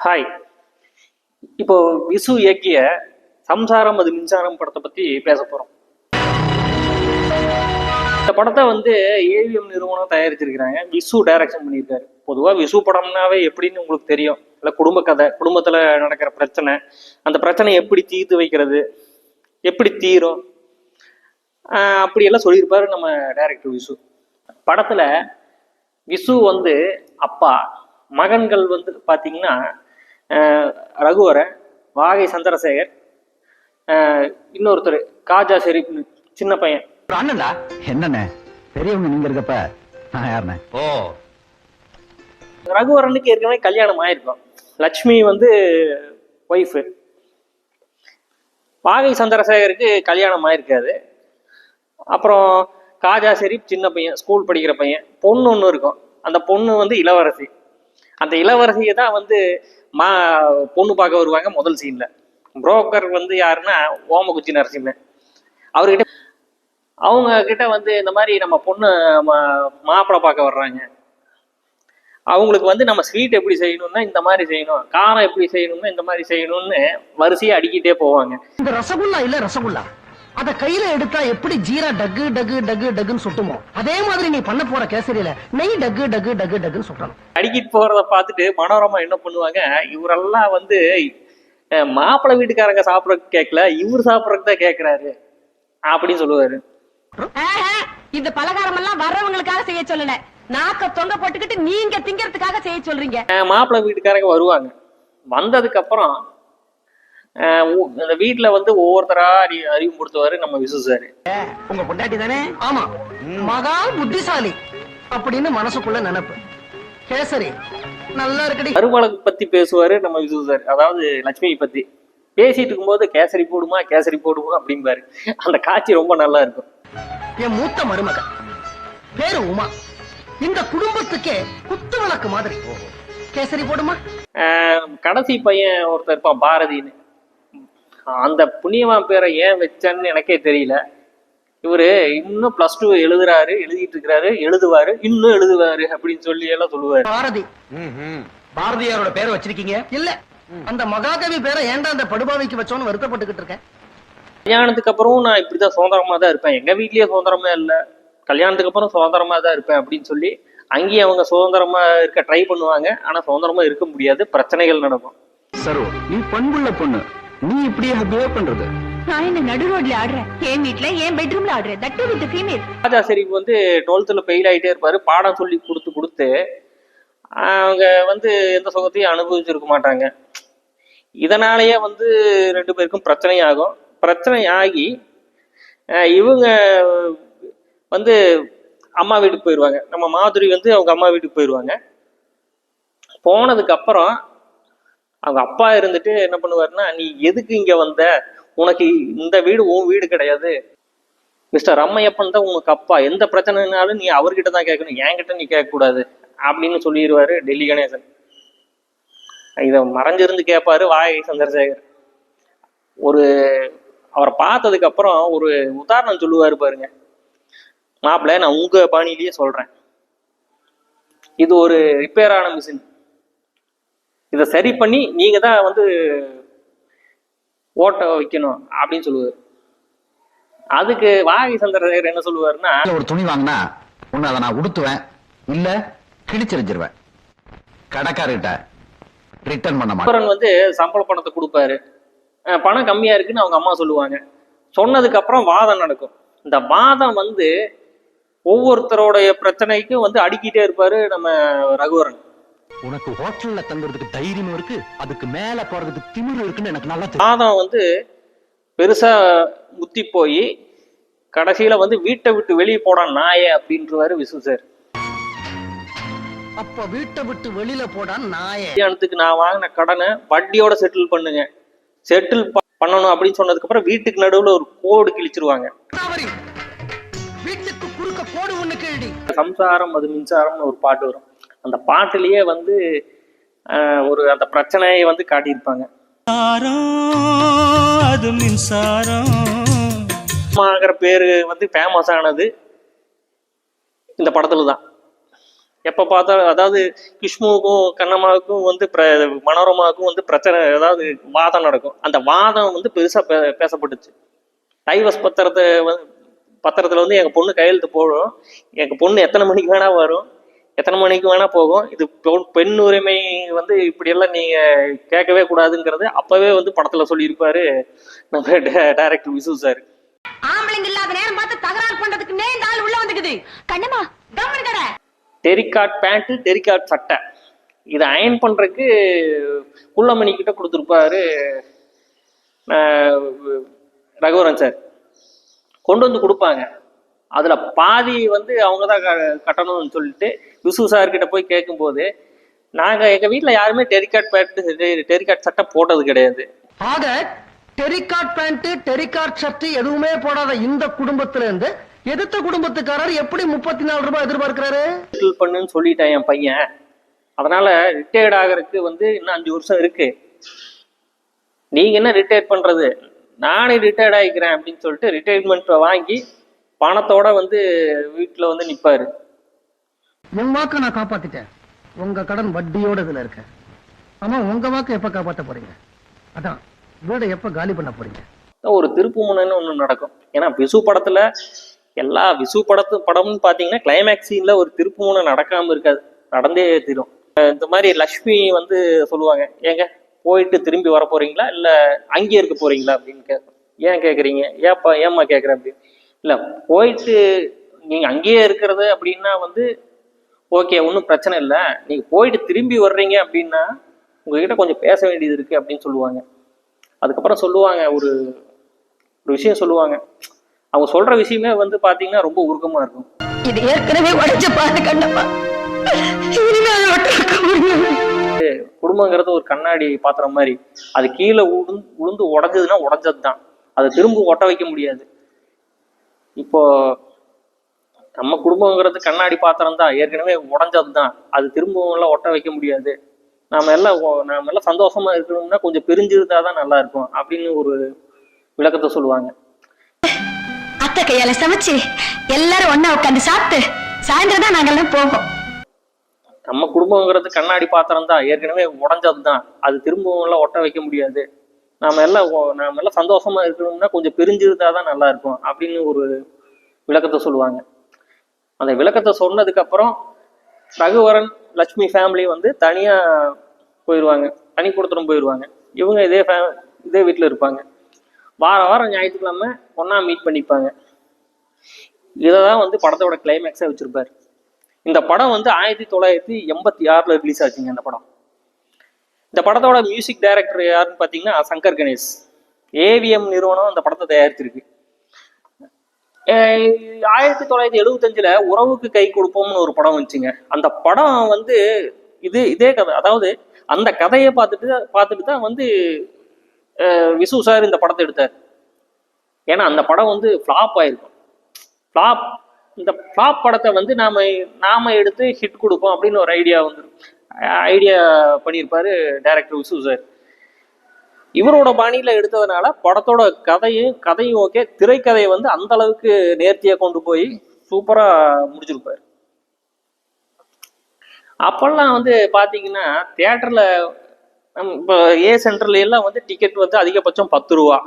Hi. இப்போ விசு இயக்கிய சம்சாரம் அது மின்சாரம் படத்தை பத்தி பேச போறோம். இந்த படத்தை வந்து ஏவிஎம் நிறுவனம் தயாரிச்சிருக்கிறாங்க. விசு டைரக்ஷன் பண்ணியிருக்காரு. பொதுவாக விசு படம்னாவே எப்படின்னு உங்களுக்கு தெரியும். இல்லை குடும்ப கதை, குடும்பத்தில் நடக்கிற பிரச்சனை, அந்த பிரச்சனை எப்படி தீர்த்து வைக்கிறது, எப்படி தீரும், அப்படியெல்லாம் சொல்லியிருப்பாரு நம்ம டைரக்டர் விசு. படத்துல விசு வந்து அப்பா, மகன்கள் வந்து பார்த்தீங்கன்னா ரகுவரன், வாகை சந்திரசேகர், இன்னொருத்தர் காஜா ஷெரீப், சின்ன பையன். அண்ணன்டா என்னண்ணே பெரியவங்க நீங்க இருக்கப்ப நான் யாருண்ணே? ஓ, ரகுவரனுக்கு ஏற்கனவே கல்யாணம் ஆயிருக்கும். லட்சுமி வந்து ஒய்ஃபு. வாகை சந்திரசேகருக்கு கல்யாணம் ஆயிருக்காது. அப்புறம் காஜா ஷெரீப் சின்ன பையன், ஸ்கூல் படிக்கிற பையன். பொண்ணு ஒன்று இருக்கும். அந்த பொண்ணு வந்து இளவரசி. அந்த இளவரசியை தான் வந்து பொண்ணு பார்க்க வருவாங்க முதல் சீன்ல. புரோக்கர் வந்து யாருன்னா ஓமகுச்சி நரசிம்மன். அவர்கிட்ட அவங்க கிட்ட வந்து இந்த மாதிரி நம்ம பொண்ணு மாப்பிள்ளை பார்க்க வர்றாங்க, அவங்களுக்கு வந்து நம்ம ஸ்வீட் எப்படி செய்யணும்னா இந்த மாதிரி செய்யணும், காரம் எப்படி செய்யணும்னா இந்த மாதிரி செய்யணும்னு வரிசையை அடிக்கிட்டே போவாங்க. இந்த ரசகுல்லா இல்ல ரசகுல்லா, அத கையில எடுத்தா எப்படி ஜீரா டக்கு டக்கு டக்கு டக்குன்னு சுட்டுமோ அதே மாதிரி நீ பண்ண போற கேசரியில நெய் டக்கு டக்கு டக்கு டக்குன்னு சுட்டணும். அடிக்கிட்டு போறத பார்த்துட்டு மனோரமா என்ன பண்ணுவாங்க, இவரெல்லாம் வந்து மாப்பிள்ளை வீட்டுக்காரங்க சாப்பிடறதுக்கு கேட்கல, இவர் சாப்பிடறதுக்கு தான் கேட்கிறாரு அப்படின்னு சொல்லுவாரு. இந்த பலகாரம் எல்லாம் வர்றவங்களுக்காக செய்ய சொல்லல, நாக்க தொங்க போட்டுக்கிட்டு நீங்க திங்கிறதுக்காக செய்ய சொல்றீங்க. மாப்பிள்ளை வீட்டுக்காரங்க வருவாங்க. வந்ததுக்கு அப்புறம் இந்த வீட்டுல வந்து ஒவ்வொருத்தரா அறிமுகப்படுத்துவாரு நம்ம விசு சார். உங்க பொண்டாட்டி தானே? ஆமா, மகா புத்திசாலி அப்படின்னு மனசுக்குள்ள நினைப்பு. கேசரி நல்லா இருக்கடி. மருமகளுக்கு பத்தி பேசுவாரு நம்ம விசு சார், அதாவது லட்சுமி பத்தி. பேசிட்டு இருக்கும்போது கேசரி போடுமா கேசரி போடுமா அப்படிம்பாரு. அந்த காட்சி ரொம்ப நல்லா இருக்கும். என் மூத்த மருமகன் பேரு உமா, இந்த குடும்பத்துக்கே குத்து விளக்கு மாதிரி. கேசரி போடுமா. கடைசி பையன் ஒருத்தர் இருப்பான் பாரதின்னு. அந்த புண்ணியவான் பேரை ஏன் வச்சேன்னு எனக்கே தெரியல. இவரு இன்னும் +2 எழுதுறாரு, எழுதிட்டு இருக்கிறாரு, எழுதுவாரு, இன்னும் எழுதுவாரு அப்படின்னு சொல்லி எல்லாம் சொல்லுவாரு. பாரதி. பாரதியாரோட பேரை வச்சிருக்கீங்க? இல்ல, அந்த மகாகவி பேரை ஏன்டா அந்த படுபாவைக்கு வச்சோன்னு வருத்தப்பட்டுக்கிட்டு இருக்கேன். கல்யாணத்துக்கு அப்புறம் நான் இப்படிதான் சுதந்திரமா தான் இருப்பேன், எங்க வீட்லயே சுதந்திரமா இல்லை, கல்யாணத்துக்கு அப்புறம் சுதந்திரமா தான் இருப்பேன் அப்படின்னு சொல்லி அங்கேயே அவங்க சுதந்திரமா இருக்க ட்ரை பண்ணுவாங்க. ஆனா சுதந்திரமா இருக்க முடியாது, பிரச்சனைகள் நடக்கும். சரோ, நீ பண்புள்ள பொண்ணு, நீ இப்படியே பிஹேவ் பண்றது? நான் இந்த நடு ரோட்ல ஆடுறேன், என் வீட்ல என் பெட்ரூம்ல ஆடுறேன். That too with female. Raja Sharif வந்து 12th ஃபெயில் ஆகிட்டே இருப்பாரு. பாடம் சொல்லி கொடுத்து அவங்க வந்து எந்த சுகத்தையும் அனுபவிச்சிருக்க மாட்டாங்க. இதனாலேயே வந்து 2 பேருக்கும் பிரச்சனையாகும். பிரச்சனை ஆகி இவங்க வந்து அம்மா வீட்டுக்கு போயிடுவாங்க. நம்ம மாதுரி வந்து அவங்க அம்மா வீட்டுக்கு போயிடுவாங்க. போனதுக்கு அப்புறம் அவங்க அப்பா இருந்துட்டு என்ன பண்ணுவாருன்னா, நீ எதுக்கு இங்க வந்த, உனக்கு இந்த வீடு உன் வீடு கிடையாது, மிஸ்டர் ரம்மையப்பன் தான் உனக்கு அப்பா, எந்த பிரச்சனைனாலும் நீ அவர்கிட்ட தான் கேட்கணும், என்கிட்ட நீ கேட்கக்கூடாது அப்படின்னு சொல்லிடுவாரு டெல்லி கணேசன். இதை மறைஞ்சிருந்து கேட்பாரு வாகை சந்திரசேகர். அவரை பார்த்ததுக்கு அப்புறம் ஒரு உதாரணம் சொல்லுவாரு பாருங்க. மாப்பிள்ள, நான் உங்க பாணியிலேயே சொல்றேன், இது ஒரு ரிப்பேர் ஆன மிஷின், இதை சரி பண்ணி நீங்க தான் வந்து ஓட்ட வைக்கணும் அப்படின்னு சொல்லுவாரு. அதுக்கு வாகை சந்திரசேகர் என்ன சொல்லுவாருன்னா, ஒரு துணி வாங்கினா ஒண்ணு அதை நான் உடுத்துவேன், இல்ல கிழிச்சிருச்சிருவேன், கடைக்காரர்கிட்ட ரிட்டர்ன் பண்ண மாட்டேன். வந்து சம்பள பணத்தை கொடுப்பாரு. பணம் கம்மியா இருக்குன்னு அவங்க அம்மா சொல்லுவாங்க. சொன்னதுக்கு அப்புறம் வாதம் நடக்கும். இந்த வாதம் வந்து ஒவ்வொருத்தரோடைய பிரச்சனைக்கும் வந்து அடிக்கிட்டே இருப்பாரு நம்ம ரகுவரன். உனக்கு ஹோட்டல்ல தங்குறதுக்கு தைரியம் இருக்கு, அதுக்கு மேல போறதுக்கு திமிரு இருக்குன்னு எனக்கு நல்லா தெரியும். வாதம் வந்து பெருசா முத்தி போய் கடைசியில வந்து வீட்டை விட்டு வெளியே போட நாயே அப்படின்றவாரு விசு சார். அப்ப வீட்டை விட்டு வெளியில போடா நாயே. கல்யாணத்துக்கு நான் வாங்கின கடனை வட்டியோட செட்டில் பண்ணுங்க, செட்டில் பண்ணணும் அப்படின்னு சொன்னதுக்கு அப்புறம் வீட்டுக்கு நடுவுல ஒரு கோடு கிழிச்சிருவாங்க. வீட்டுக்கு குறுக்க கோடு ஒண்ணு கிழடி. சம்சாரம் அது மின்சாரம்னு ஒரு பாட்டு வரும். அந்த பாட்டுலயே வந்து அந்த பிரச்சனையை வந்து காட்டியிருப்பாங்க. அது மின்சாரம் பேரு வந்து ஃபேமஸ் ஆனது இந்த படத்துல தான். எப்ப பார்த்தாலும் அதாவது கிஷ்முவுக்கும் கண்ணம்மாவுக்கும் வந்து மனோரமாவுக்கும் வந்து பிரச்சனை, அதாவது வாதம் நடக்கும். அந்த வாதம் வந்து பெருசா பேசப்பட்டுச்சு. டைவர்ஸ் பத்திரத்துல வந்து எங்க பொண்ணு கையெழுத்து போடும், எங்க பொண்ணு எத்தனை மணிக்கு வேணா வரும், எத்தனை மணிக்கு வேணா போகும், இது பெண் உரிமை வந்து இப்படி எல்லாம் நீங்க கேட்கவே கூடாதுங்கிறது அப்பவே வந்து படத்துல சொல்லியிருப்பாரு நம்ம டைரக்டர் விசு சார். ஆம்பளைங்க இல்லாத நேரம் பார்த்து தகராறு பண்றதுக்கு இந்த ஆள் உள்ள வந்துக்குது. கண்ணம்மா கவனம் கடை. டெரிகாட் பேண்ட், டெரிகாட் சட்டை, இதை அயன் பண்றதுக்கு குள்ளமணி கிட்ட கொடுத்துருப்பாரு ரகுவரன் சார். கொண்டு வந்து கொடுப்பாங்க. அதுல பாதி வந்து அவங்க தான் கட்டணும்னு சொல்லிட்டு விசு சார் கிட்ட போய் கேட்கும்போது, நாங்க எங்க வீட்டுல யாருமே டெரிகாட் பேண்ட், டெரிகாட் சட்டை போட்டது கிடையாது. ஆக டெரிகாட் பேண்ட், டெரிகாட் ஷர்ட் எதுவுமே போடாத இந்த குடும்பத்துல இருந்து எதிர்த்த குடும்பத்துக்காரர் எப்படி 34 ரூபாய் எதிர்பார்க்கிறாரு? பண்ணுன்னு சொல்லிட்டேன் என் பையன், அதனால ரிட்டையர்ட் ஆகிறதுக்கு வந்து இன்னும் 5 வருஷம் இருக்கு, நீங்க என்ன ரிட்டையர்ட் பண்றது, நானே ரிட்டையர்ட் ஆகிக்கிறேன் அப்படின்னு சொல்லிட்டு ரிட்டையர்மெண்ட் வாங்கி பணத்தோட வந்து வீட்டுல வந்து நிப்பாரு. என் வாக்க நான் காப்பாத்திட்டேன், உங்க கடன் வட்டியோட இதுல இருக்க. ஆமா, உங்க வாக்க எப்ப காப்பாத்த போறீங்க? அதான் வீட எப்ப காலி பண்ண போறீங்க? ஒரு திருப்புமுனைன்னு ஒண்ணு நடக்கும். ஏன்னா விசு படத்துல எல்லா விசு படம்னு பாத்தீங்கன்னா கிளைமேக்ஸ் சீன்ல ஒரு திருப்புமுனை நடக்காம இருக்காது, நடந்தே தீரும். இந்த மாதிரி லக்ஷ்மி வந்து சொல்லுவாங்க, ஏங்க போயிட்டு திரும்பி வர போறீங்களா இல்ல அங்கேயே இருக்க போறீங்களா அப்படின்னு ஏன் கேக்குறீங்க, ஏம்மா கேக்குற அப்படின்னு. இல்ல போயிட்டு நீங்க அங்கேயே இருக்கிறது அப்படின்னா வந்து ஓகே, ஒன்றும் பிரச்சனை இல்லை, நீங்க போயிட்டு திரும்பி வர்றீங்க அப்படின்னா உங்ககிட்ட கொஞ்சம் பேச வேண்டியது இருக்கு அப்படின்னு சொல்லுவாங்க. அதுக்கப்புறம் சொல்லுவாங்க ஒரு விஷயம் சொல்லுவாங்க, அவங்க சொல்ற விஷயமே வந்து பாத்தீங்கன்னா ரொம்ப உருக்கமா இருக்கும். இது ஏற்கனவே உடைஞ்ச பாரு கண்ணம்மா, குடும்பங்கிறது ஒரு கண்ணாடி பாத்திரம் மாதிரி, அது கீழே உளுந்து உடஞ்சதுன்னா உடஞ்சது தான், அதை திரும்ப ஒட்ட வைக்க முடியாது. இப்போ நம்ம குடும்பங்கிறது கண்ணாடி பாத்திரம் தான், ஏற்கனவே உடஞ்சது தான், அது திரும்பவும் எல்லாம் ஒட்ட வைக்க முடியாது. நாம எல்லாம் சந்தோஷமா இருக்கணும்னா கொஞ்சம் பிரிஞ்சிருந்தாதான் நல்லா இருக்கும் அப்படின்னு ஒரு விளக்கத்தை சொல்லுவாங்க. அத்தை கையால சமைச்சு எல்லாரும் ஒண்ணா உட்காந்து சாப்பிட்டு சாயந்தரம் தான் நாங்கெல்லாம் போவோம். நம்ம குடும்பங்கிறது கண்ணாடி பாத்திரம் தான், ஏற்கனவே உடஞ்சது தான், அது திரும்பவும் எல்லாம் ஒட்ட வைக்க முடியாது. நாம எல்லாம் சந்தோஷமா இருக்கணும்னா கொஞ்சம் பிரிஞ்சிருந்தாதான் நல்லா இருக்கும் அப்படின்னு ஒரு விளக்கத்தை சொல்லுவாங்க. அந்த விளக்கத்தை சொன்னதுக்கு அப்புறம் ரகுவரன் லட்சுமி ஃபேமிலி வந்து தனியா போயிடுவாங்க, தனி கொடுத்துடும் போயிடுவாங்க. இவங்க இதே வீட்டில் இருப்பாங்க. வாரம் ஞாயிற்றுக்கிழமை ஒன்னா மீட் பண்ணிப்பாங்க. இதைதான் வந்து படத்தோட கிளைமேக்ஸா வச்சிருப்பாரு. இந்த படம் வந்து 1986 ரிலீஸ் ஆச்சுங்க. இந்த படத்தோட மியூசிக் டைரக்டர் யாருன்னு பாத்தீங்கன்னா சங்கர் கணேஷ். ஏவிஎம் நிறுவனம் அந்த படத்தை தயாரிச்சிருக்கு. 1975 உறவுக்கு கை கொடுப்போம்னு ஒரு படம் வந்துச்சுங்க. அந்த படம் வந்து இதே கதை, அதாவது அந்த கதையை பார்த்துட்டு தான் வந்து விசு சார் இந்த படத்தை எடுத்தார். ஏன்னா அந்த படம் வந்து ஃப்ளாப் ஆயிருக்கும். இந்த ஃப்ளாப் படத்தை வந்து நாம எடுத்து ஹிட் கொடுப்போம் அப்படின்னு ஒரு ஐடியா பண்ணியிருப்பாரு டைரக்டர் விசு சார். இவரோட பாணியில எடுத்ததுனால படத்தோட கதையும் ஓகே, திரைக்கதையை வந்து அந்த அளவுக்கு நேர்த்தியா கொண்டு போய் சூப்பரா முடிச்சிருப்பாரு. அப்பெல்லாம் வந்து பாத்தீங்கன்னா தியேட்டர்ல இப்போ சென்டர்ல எல்லாம் வந்து டிக்கெட் வந்து அதிகபட்சம் 10 ரூபா,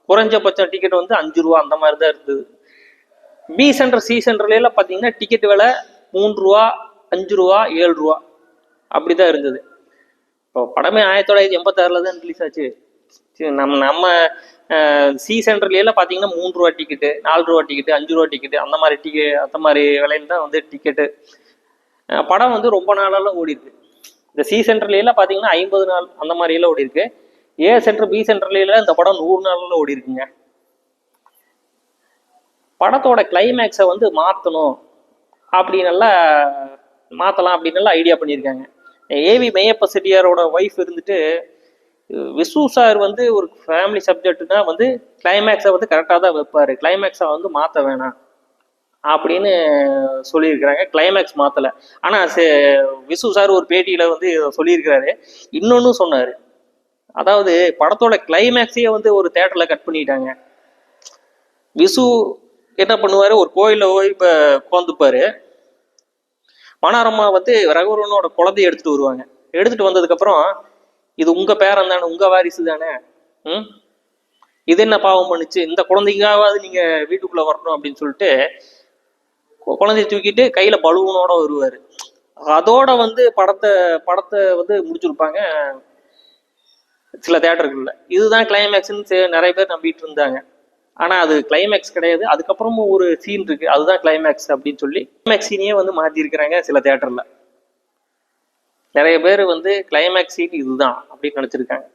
குறைஞ்சபட்சம் டிக்கெட் வந்து 5 ரூபா, அந்த மாதிரி தான் இருந்தது. பி சென்டர் சி சென்டர்ல எல்லாம் பாத்தீங்கன்னா டிக்கெட் விலை 3 ரூபா, 5 ரூபா, 7 ரூபா அப்படிதான் இருந்தது. இப்போ படமே 1986 தான் ரிலீஸ் ஆச்சு. நம்ம சி சென்டர்ல எல்லாம் பாத்தீங்கன்னா 3 ரூபா டிக்கெட்டு, 4 ரூபா டிக்கெட்டு, 5 ரூபா டிக்கெட்டு, அந்த மாதிரி விலையில தான் வந்து டிக்கெட்டு. படம் வந்து ரொம்ப நாளெல்லாம் ஓடி இருக்கு. இந்த சி சென்டர்ல எல்லாம் பாத்தீங்கன்னா 50 நாள் அந்த மாதிரி எல்லாம் ஓடி இருக்கு. ஏ சென்டர் பி சென்டர்ல எல்லாம் இந்த படம் 100 நாள்ல ஓடி இருக்குங்க. படத்தோட கிளைமேக்ஸை வந்து மாத்தலாம் அப்படின்னு ஐடியா பண்ணியிருக்காங்க. ஏவி மெய்யப்ப செட்டியாரோட ஒய்ஃப் இருந்துட்டு, விசு சார் வந்து ஒரு ஃபேமிலி சப்ஜெக்ட்னா வந்து கிளைமேக்ஸை வந்து கரெக்டாக தான் வைப்பாரு, கிளைமேக்ஸை வந்து மாற்ற வேணாம் அப்படின்னு சொல்லியிருக்கிறாங்க. கிளைமேக்ஸ் மாற்றலை. ஆனால் விசு சார் ஒரு பேட்டியில் வந்து சொல்லியிருக்கிறாரு. இன்னொன்னு சொன்னார், அதாவது படத்தோட கிளைமேக்ஸையே வந்து ஒரு தேட்டரில் கட் பண்ணிட்டாங்க. விசு என்ன பண்ணுவார், ஒரு கோயிலில் போய் இப்போ உட்காந்துப்பாரு, மனோரமா வந்து ரகுவரனோட குழந்தைய எடுத்துட்டு வருவாங்க. எடுத்துட்டு வந்ததுக்கு அப்புறம் இது உங்க பேரன் தானே, உங்க வாரிசு தானே, இது என்ன பாவம் பண்ணுச்சு, இந்த குழந்தைக்காவது நீங்க வீட்டுக்குள்ள வரணும் அப்படின்னு சொல்லிட்டு குழந்தைய தூக்கிட்டு கையில பலூனோட வருவாரு. அதோட வந்து படத்தை வந்து முடிச்சிருப்பாங்க சில தேட்டர்கள்ல. இதுதான் கிளைமேக்ஸ்ன்னு நிறைய பேர் நம்பிட்டு இருந்தாங்க. ஆனா அது கிளைமேக்ஸ் கிடையாது. அதுக்கப்புறமும் ஒரு சீன் இருக்கு, அதுதான் கிளைமேக்ஸ் அப்படின்னு சொல்லி கிளைமேக்ஸ் சீனையே வந்து மாத்தி இருக்கிறாங்க சில தேட்டர்ல. நிறைய பேர் வந்து கிளைமேக்ஸ் சீன் இதுதான் அப்படின்னு நினைச்சிருக்காங்க.